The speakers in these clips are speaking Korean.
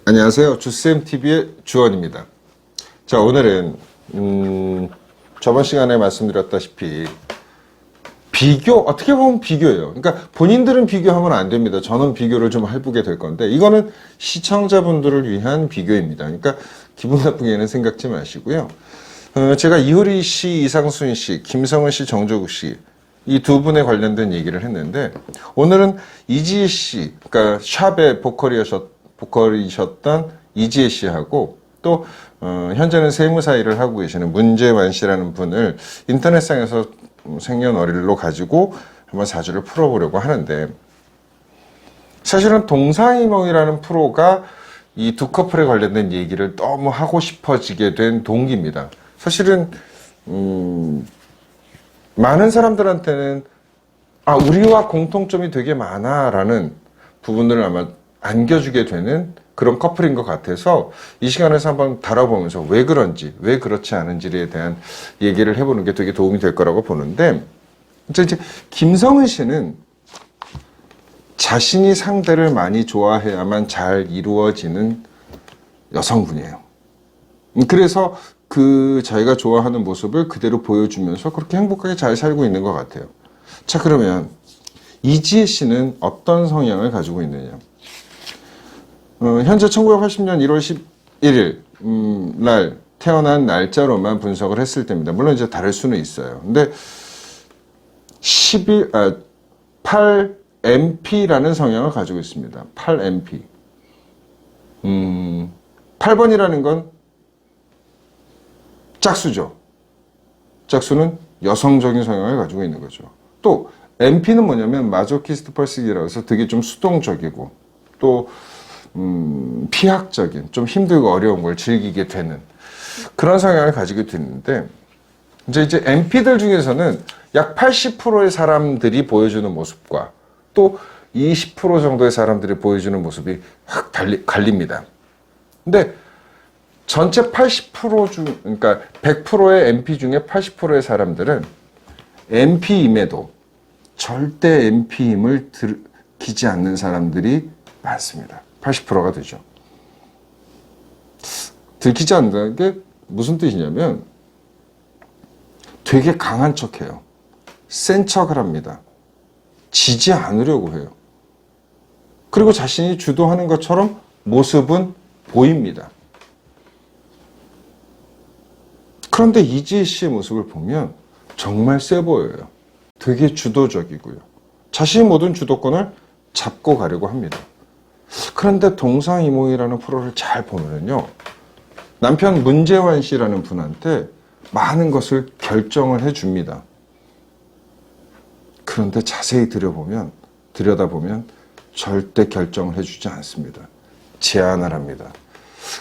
안녕하세요. 주쌤TV의 주원입니다. 자, 오늘은 저번 시간에 말씀드렸다시피 어떻게 보면 비교예요. 그러니까 본인들은 비교하면 안 됩니다. 저는 비교를 좀 해보게 될 건데 이거는 시청자분들을 위한 비교입니다. 그러니까 기분 나쁘게는 생각지 마시고요. 제가 이효리 씨, 이상순 씨, 김성은 씨, 정조국 씨 이 두 분에 관련된 얘기를 했는데 오늘은 이지혜 씨, 그러니까 샵의 보컬이셨던 이지혜 씨하고 또 현재는 세무사 일을 하고 계시는 문재환 씨라는 분을 인터넷상에서 생년월일로 가지고 한번 사주를 풀어보려고 하는데, 사실은 동상이몽이라는 프로가 이 두 커플에 관련된 얘기를 너무 하고 싶어지게 된 동기입니다. 사실은 많은 사람들한테는 우리와 공통점이 되게 많아라는 부분들을 아마 안겨주게 되는 그런 커플인 것 같아서 이 시간에서 한번 다뤄보면서 왜 그런지, 왜 그렇지 않은지에 대한 얘기를 해보는 게 되게 도움이 될 거라고 보는데, 이제 김성은 씨는 자신이 상대를 많이 좋아해야만 잘 이루어지는 여성분이에요. 그래서 자기가 좋아하는 모습을 그대로 보여주면서 그렇게 행복하게 잘 살고 있는 것 같아요. 자, 그러면 이지혜 씨는 어떤 성향을 가지고 있느냐? 현재 1980년 1월 11일 날 태어난 날짜로만 분석을 했을 때입니다. 물론 이제 다를 수는 있어요. 근데 8MP라는 성향을 가지고 있습니다. 8MP. 8번이라는 건 짝수죠. 짝수는 여성적인 성향을 가지고 있는 거죠. 또 MP는 뭐냐면 마조키스트 펄스기라고 해서 되게 좀 수동적이고 또 피학적인, 좀 힘들고 어려운 걸 즐기게 되는 그런 성향을 가지고 있는데, 이제 MP들 중에서는 약 80%의 사람들이 보여주는 모습과 또 20% 정도의 사람들이 보여주는 모습이 확 갈립니다. 근데 전체 80% 그러니까 100%의 MP 중에 80%의 사람들은 MP임에도 절대 MP임을 들키지 않는 사람들이 많습니다. 80%가 되죠. 들키지 않는다는 게 무슨 뜻이냐면 되게 강한 척해요. 센 척을 합니다. 지지 않으려고 해요. 그리고 자신이 주도하는 것처럼 모습은 보입니다. 그런데 이지혜 씨의 모습을 보면 정말 세 보여요. 되게 주도적이고요. 자신의 모든 주도권을 잡고 가려고 합니다. 그런데 동상이몽이라는 프로를 잘 보면요, 남편 문재환 씨라는 분한테 많은 것을 결정을 해줍니다. 그런데 자세히 들여다보면 절대 결정을 해주지 않습니다. 제안을 합니다.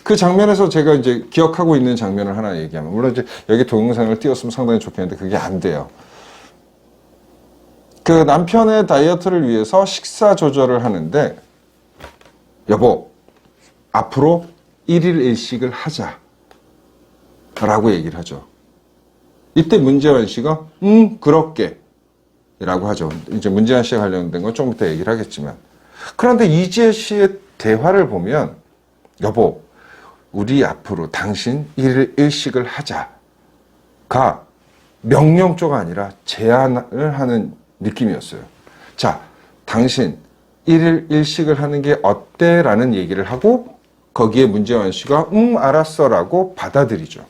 그 장면에서 제가 이제 기억하고 있는 장면을 하나 얘기하면, 물론 이제 여기 동영상을 띄웠으면 상당히 좋겠는데 그게 안 돼요. 그 남편의 다이어트를 위해서 식사 조절을 하는데, 여보, 앞으로 1일 1식을 하자 라고 얘기를 하죠. 이때 문재환 씨가 그렇게 라고 하죠. 이제 문재환 씨와 관련된 건 좀 이따 얘기를 하겠지만, 그런데 이지혜 씨의 대화를 보면, 여보, 우리 앞으로 당신 1일 1식을 하자가 명령조가 아니라 제안을 하는 느낌이었어요. 자, 당신 1일 1식을 하는 게 어때? 라는 얘기를 하고 거기에 문재환 씨가 알았어 라고 받아들이죠.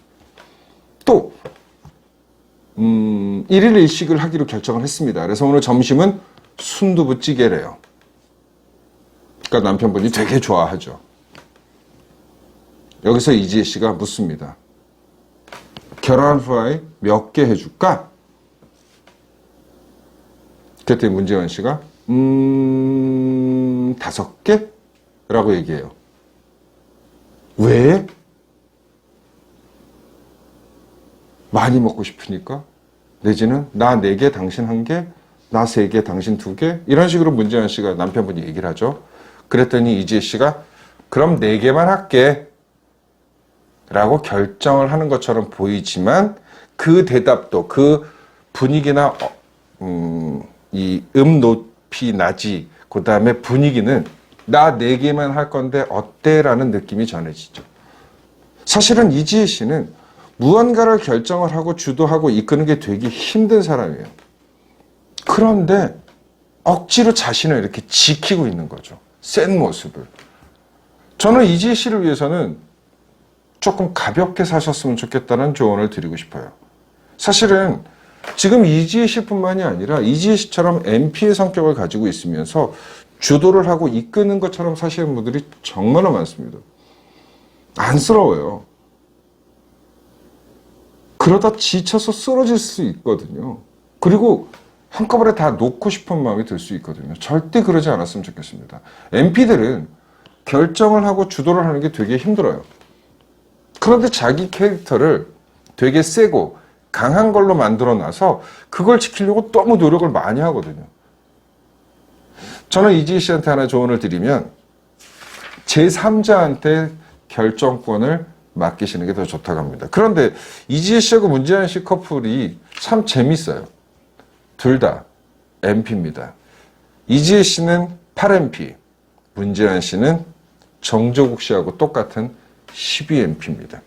또 1일 1식을 하기로 결정을 했습니다. 그래서 오늘 점심은 순두부찌개래요. 그러니까 남편분이 되게 좋아하죠. 여기서 이지혜 씨가 묻습니다. 계란 프라이 몇 개 해줄까? 그때 문재환 씨가 5개? 라고 얘기해요. 왜? 많이 먹고 싶으니까? 내지는 나 4개, 당신 1개, 나 3개, 당신 2개? 이런 식으로 문재환 씨가 남편분이 얘기를 하죠. 그랬더니 이지혜 씨가 그럼 4개만 할게 라고 결정을 하는 것처럼 보이지만 그 대답도, 그 분위기나 이 높이, 낮이, 그 다음에 분위기는 나 내게만 할 건데 어때? 라는 느낌이 전해지죠. 사실은 이지혜 씨는 무언가를 결정을 하고 주도하고 이끄는 게 되게 힘든 사람이에요. 그런데 억지로 자신을 이렇게 지키고 있는 거죠. 센 모습을. 저는 이지혜 씨를 위해서는 조금 가볍게 사셨으면 좋겠다는 조언을 드리고 싶어요. 사실은 지금 이지혜 씨뿐만이 아니라 이지혜 씨처럼 MP의 성격을 가지고 있으면서 주도를 하고 이끄는 것처럼 사시는 분들이 정말로 많습니다. 안쓰러워요. 그러다 지쳐서 쓰러질 수 있거든요. 그리고 한꺼번에 다 놓고 싶은 마음이 들 수 있거든요. 절대 그러지 않았으면 좋겠습니다. MP들은 결정을 하고 주도를 하는 게 되게 힘들어요. 그런데 자기 캐릭터를 되게 세고 강한 걸로 만들어 놔서 그걸 지키려고 너무 노력을 많이 하거든요. 저는 이지혜 씨한테 하나 조언을 드리면 제3자한테 결정권을 맡기시는 게 더 좋다고 합니다. 그런데 이지혜 씨하고 문재환 씨 커플이 참 재밌어요. 둘 다 MP입니다. 이지혜 씨는 8MP, 문재환 씨는 정조국 씨하고 똑같은 12MP입니다.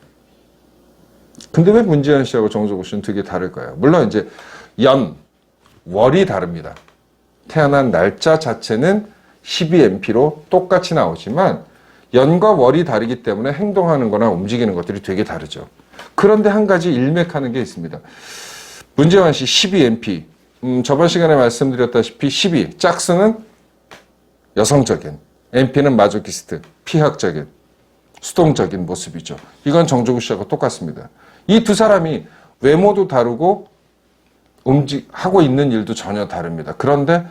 근데 왜 문재환 씨하고 정조국 씨는 되게 다를까요? 물론 이제 월이 다릅니다. 태어난 날짜 자체는 12MP로 똑같이 나오지만 연과 월이 다르기 때문에 행동하는 거나 움직이는 것들이 되게 다르죠. 그런데 한 가지 일맥하는 게 있습니다. 문재환 씨 12MP, 저번 시간에 말씀드렸다시피 12, 짝수는 여성적인, MP는 마조키스트, 피학적인, 수동적인 모습이죠. 이건 정조국 씨하고 똑같습니다. 이 두 사람이 외모도 다르고 하고 있는 일도 전혀 다릅니다. 그런데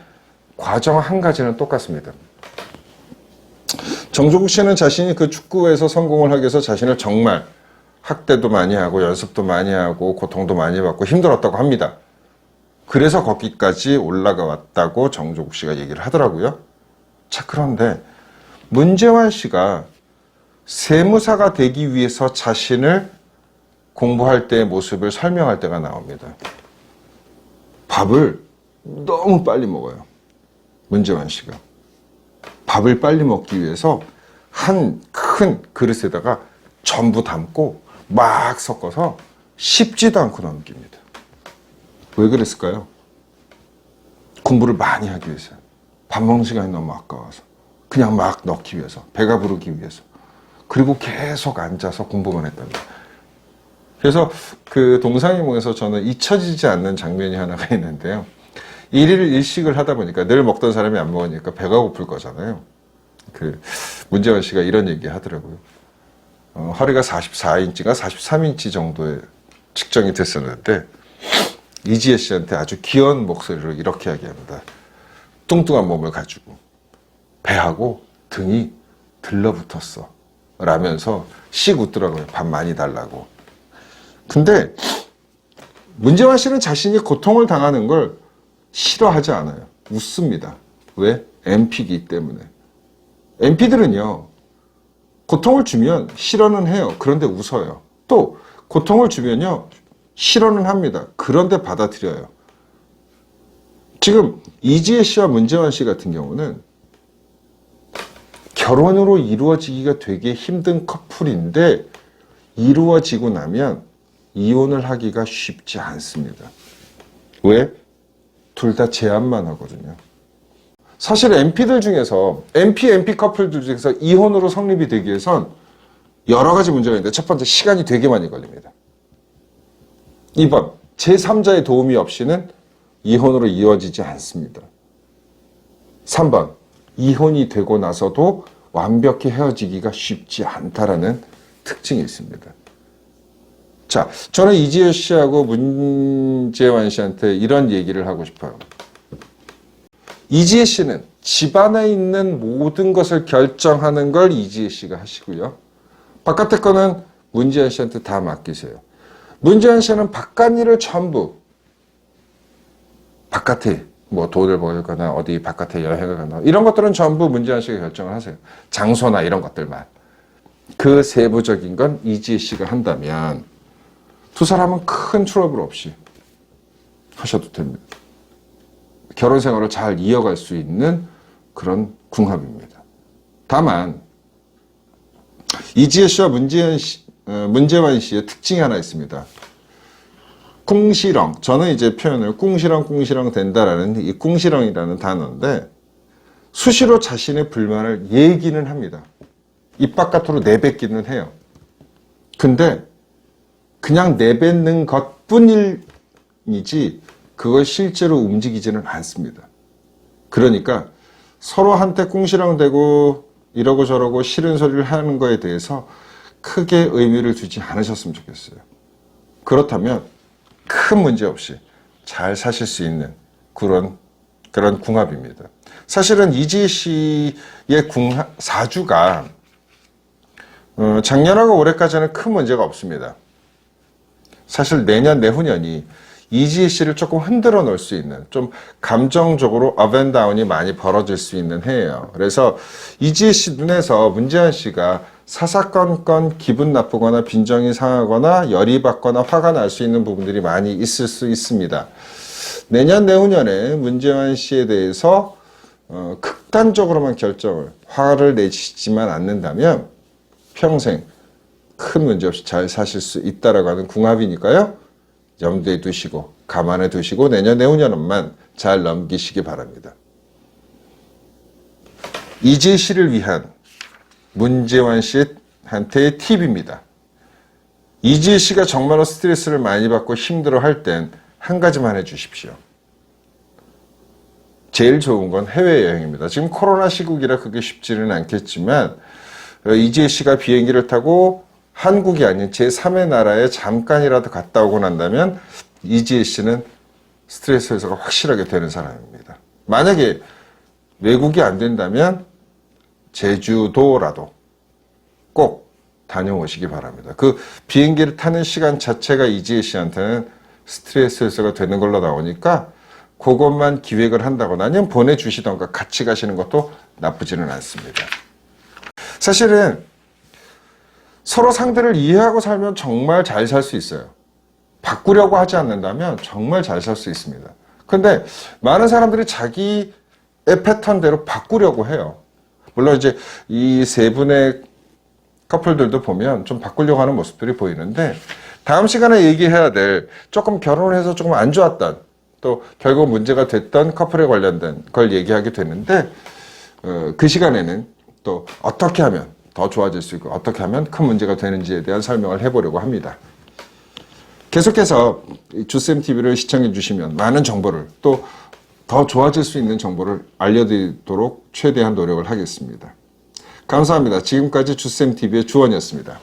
과정 한 가지는 똑같습니다. 정조국 씨는 자신이 그 축구에서 성공을 하기 위해서 자신을 정말 학대도 많이 하고 연습도 많이 하고 고통도 많이 받고 힘들었다고 합니다. 그래서 거기까지 올라가 왔다고 정조국 씨가 얘기를 하더라고요. 자, 그런데 문재환 씨가 세무사가 되기 위해서 자신을 공부할 때의 모습을 설명할 때가 나옵니다. 밥을 너무 빨리 먹어요. 문재환 씨가. 밥을 빨리 먹기 위해서 한 큰 그릇에다가 전부 담고 막 섞어서 씹지도 않고 넘깁니다. 왜 그랬을까요? 공부를 많이 하기 위해서요. 밥 먹는 시간이 너무 아까워서. 그냥 막 넣기 위해서. 배가 부르기 위해서. 그리고 계속 앉아서 공부만 했답니다. 그래서 그 동상이몽에서 저는 잊혀지지 않는 장면이 하나가 있는데요. 일일 일식을 하다 보니까 늘 먹던 사람이 안 먹으니까 배가 고플 거잖아요. 그 문재환 씨가 이런 얘기 하더라고요. 허리가 44인치가 43인치 정도에 측정이 됐었는데 이지혜 씨한테 아주 귀여운 목소리로 이렇게 이야기합니다. 뚱뚱한 몸을 가지고 배하고 등이 들러붙었어 라면서 씩 웃더라고요. 밥 많이 달라고. 근데 문재환 씨는 자신이 고통을 당하는 걸 싫어하지 않아요. 웃습니다. 왜? MP이기 때문에. MP들은요, 고통을 주면 싫어는 해요. 그런데 웃어요. 또 고통을 주면요, 싫어는 합니다. 그런데 받아들여요. 지금 이지혜 씨와 문재환 씨 같은 경우는 결혼으로 이루어지기가 되게 힘든 커플인데 이루어지고 나면 이혼을 하기가 쉽지 않습니다. 왜? 둘 다 제안만 하거든요. 사실 MP들 중에서 MP 커플들 중에서 이혼으로 성립이 되기 위해선 여러 가지 문제가 있는데 첫 번째 시간이 되게 많이 걸립니다. 2번 제3자의 도움이 없이는 이혼으로 이어지지 않습니다. 3번 이혼이 되고 나서도 완벽히 헤어지기가 쉽지 않다라는 특징이 있습니다. 자, 저는 이지혜 씨하고 문재환 씨한테 이런 얘기를 하고 싶어요. 이지혜 씨는 집안에 있는 모든 것을 결정하는 걸 이지혜 씨가 하시고요. 바깥의 거는 문재환 씨한테 다 맡기세요. 문재환 씨는 바깥 일을 전부 바깥에 뭐 돈을 벌거나 어디 바깥에 여행을 가나 이런 것들은 전부 문재환 씨가 결정을 하세요. 장소나 이런 것들만. 그 세부적인 건 이지혜 씨가 한다면 두 사람은 큰 트러블 없이 하셔도 됩니다. 결혼 생활을 잘 이어갈 수 있는 그런 궁합입니다. 다만 이지혜 씨와 문재환 씨의 특징이 하나 있습니다. 꿍시렁. 저는 이제 표현을 꿍시렁 된다라는 이 꿍시렁이라는 단어인데 수시로 자신의 불만을 얘기는 합니다. 입 바깥으로 내뱉기는 해요. 근데 그냥 내뱉는 것뿐이지 그걸 실제로 움직이지는 않습니다. 그러니까 서로 한테 꿍시렁대고 이러고 저러고 싫은 소리를 하는 거에 대해서 크게 의미를 두지 않으셨으면 좋겠어요. 그렇다면 큰 문제 없이 잘 사실 수 있는 그런 궁합입니다. 사실은 이지혜 씨의 사주가 작년하고 올해까지는 큰 문제가 없습니다. 사실 내년, 내후년이 이지혜 씨를 조금 흔들어 놓을 수 있는, 좀 감정적으로 업앤다운이 많이 벌어질 수 있는 해예요. 그래서 이지혜 씨 눈에서 문재환 씨가 사사건건 기분 나쁘거나 빈정이 상하거나 열이 받거나 화가 날 수 있는 부분들이 많이 있을 수 있습니다. 내년, 내후년에 문재환 씨에 대해서 극단적으로만 화를 내시지만 않는다면 평생 큰 문제 없이 잘 사실 수 있다라고 하는 궁합이니까요. 염두에 두시고 감안해 두시고 내년, 내후년만 잘 넘기시기 바랍니다. 이지혜 씨를 위한 문재환 씨한테의 팁입니다. 이지혜 씨가 정말로 스트레스를 많이 받고 힘들어할 땐 한 가지만 해주십시오. 제일 좋은 건 해외여행입니다. 지금 코로나 시국이라 그게 쉽지는 않겠지만 이지혜 씨가 비행기를 타고 한국이 아닌 제3의 나라에 잠깐이라도 갔다 오고 난다면 이지혜 씨는 스트레스 해소가 확실하게 되는 사람입니다. 만약에 외국이 안 된다면 제주도라도 꼭 다녀오시기 바랍니다. 그 비행기를 타는 시간 자체가 이지혜 씨한테는 스트레스 해소가 되는 걸로 나오니까 그것만 기획을 한다거나 아니면 보내주시던가 같이 가시는 것도 나쁘지는 않습니다. 사실은 서로 상대를 이해하고 살면 정말 잘 살 수 있어요. 바꾸려고 하지 않는다면 정말 잘 살 수 있습니다. 근데 많은 사람들이 자기의 패턴대로 바꾸려고 해요. 물론 이제 이 세 분의 커플들도 보면 좀 바꾸려고 하는 모습들이 보이는데 다음 시간에 얘기해야 될 조금 결혼을 해서 조금 안 좋았던 또 결국 문제가 됐던 커플에 관련된 걸 얘기하게 되는데 그 시간에는 또 어떻게 하면 더 좋아질 수 있고 어떻게 하면 큰 문제가 되는지에 대한 설명을 해보려고 합니다. 계속해서 주쌤TV를 시청해 주시면 많은 정보를 또 더 좋아질 수 있는 정보를 알려드리도록 최대한 노력을 하겠습니다. 감사합니다. 지금까지 주쌤TV의 주원이었습니다.